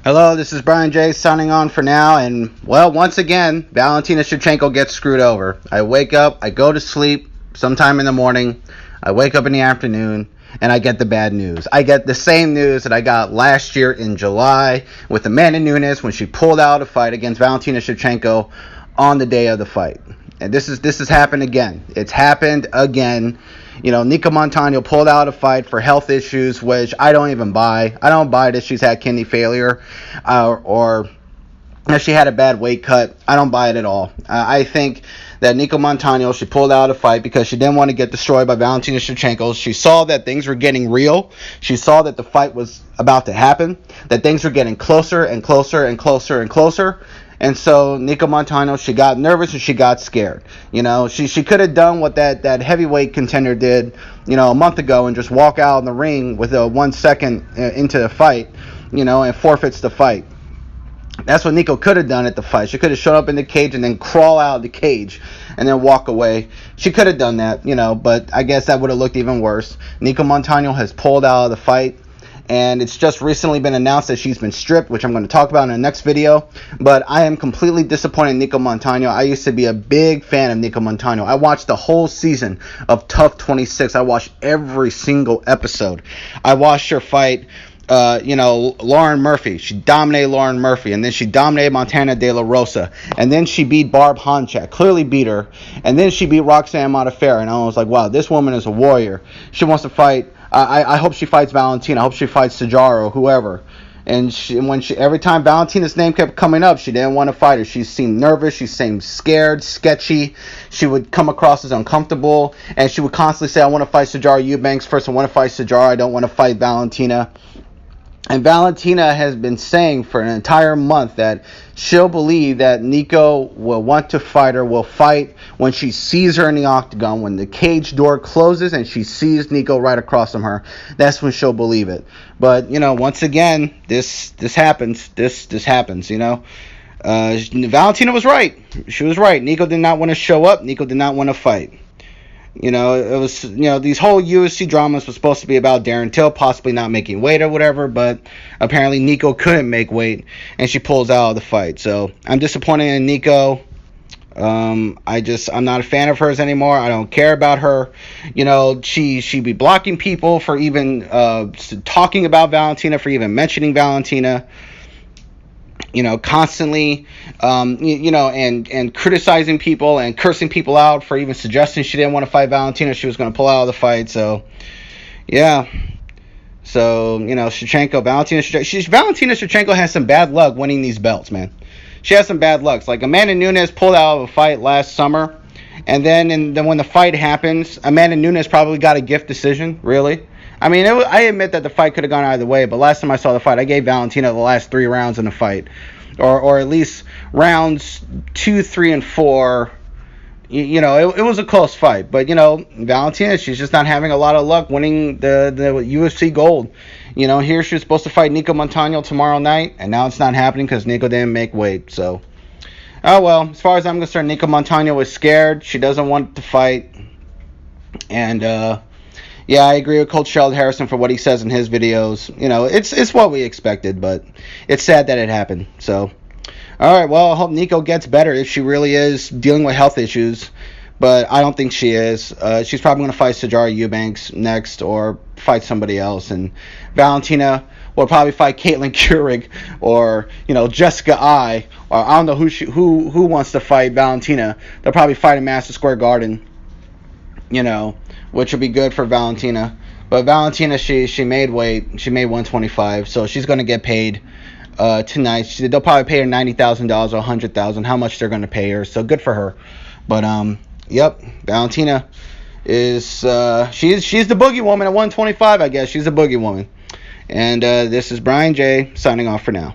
Hello, this is Brian J. signing on for now, and well, once again, Valentina Shevchenko gets screwed over. I wake up, I go to sleep sometime in the morning, I wake up in the afternoon, and I get the bad news. I get the same news that I got last year in July with Amanda Nunes when she pulled out a fight against Valentina Shevchenko on the day of the fight. And this has happened again. It's happened again. Nicco Montano pulled out a fight for health issues, which I don't even buy. I don't buy that she's had kidney failure or that she had a bad weight cut. I don't buy it at all. I think that Nicco Montano, she pulled out a fight because she didn't want to get destroyed by Valentina Shevchenko. She saw that things were getting real. She saw that the fight was about to happen, that things were getting closer and closer and closer and closer. And so Nicco Montano, she got nervous and she got scared. She could have done what that heavyweight contender did, a month ago and just walk out in the ring with a 1 second into the fight, and forfeits the fight. That's what Nicco could have done at the fight. She could have shown up in the cage and then crawl out of the cage and then walk away. She could have done that, but I guess that would have looked even worse. Nicco Montano has pulled out of the fight. And it's just recently been announced that she's been stripped, which I'm going to talk about in the next video. But I am completely disappointed in Nicco Montano. I used to be a big fan of Nicco Montano. I watched the whole season of Tough 26. I watched every single episode. I watched her fight, Lauren Murphy. She dominated Lauren Murphy. And then she dominated Montana De La Rosa. And then she beat Barb Honchak. Clearly beat her. And then she beat Roxanne Modafferi. And I was like, wow, this woman is a warrior. She wants to fight. I hope she fights Valentina. I hope she fights Sajaro, whoever. And every time Valentina's name kept coming up, she didn't want to fight her. She seemed nervous. She seemed scared, sketchy. She would come across as uncomfortable. And she would constantly say, I want to fight Sajaro Eubanks first. I want to fight Sajaro. I don't want to fight Valentina. And Valentina has been saying for an entire month that she'll believe that Nicco will want to fight her, will fight when she sees her in the octagon, when the cage door closes and she sees Nicco right across from her. That's when she'll believe it. But, once again, this happens. This happens, Valentina was right. She was right. Nicco did not want to show up. Nicco did not want to fight. It was, these whole UFC dramas were supposed to be about Darren Till possibly not making weight or whatever, but apparently Nicco couldn't make weight, and she pulls out of the fight. So I'm disappointed in Nicco. I'm not a fan of hers anymore. I don't care about her. She be blocking people for even talking about Valentina, for even mentioning Valentina. Constantly, and criticizing people and cursing people out for even suggesting she didn't want to fight Valentina. She was going to pull out of the fight. So, yeah. So, Valentina Shevchenko has some bad luck winning these belts, man. She has some bad luck. Like Amanda Nunes pulled out of a fight last summer. And then when the fight happens, Amanda Nunes probably got a gift decision, really. I mean, I admit that the fight could have gone either way, but last time I saw the fight, I gave Valentina the last 3 rounds in the fight, or at least rounds 2, 3, and 4. It was a close fight, but Valentina, she's just not having a lot of luck winning the UFC gold. Here she was supposed to fight Nicco Montano tomorrow night, and now it's not happening because Nicco didn't make weight. So, oh well. As far as I'm concerned, Nicco Montano was scared. She doesn't want to fight, and yeah, I agree with Coach Sheldon Harrison for what he says in his videos. It's what we expected, but it's sad that it happened. So, all right, well, I hope Nicco gets better if she really is dealing with health issues, but I don't think she is. She's probably going to fight Sajaro Eubanks next or fight somebody else, and Valentina will probably fight Caitlin Keurig or, Jessica Ai, or I don't know who wants to fight Valentina. They'll probably fight in Madison Square Garden, which would be good for Valentina. But Valentina, she made weight. She made 125, so she's going to get paid tonight. They'll probably pay her $90,000 or $100,000, how much they're going to pay her. So good for her. But yep, Valentina is she's the boogie woman at 125. I guess she's a boogie woman. And this is Brian J. signing off for now.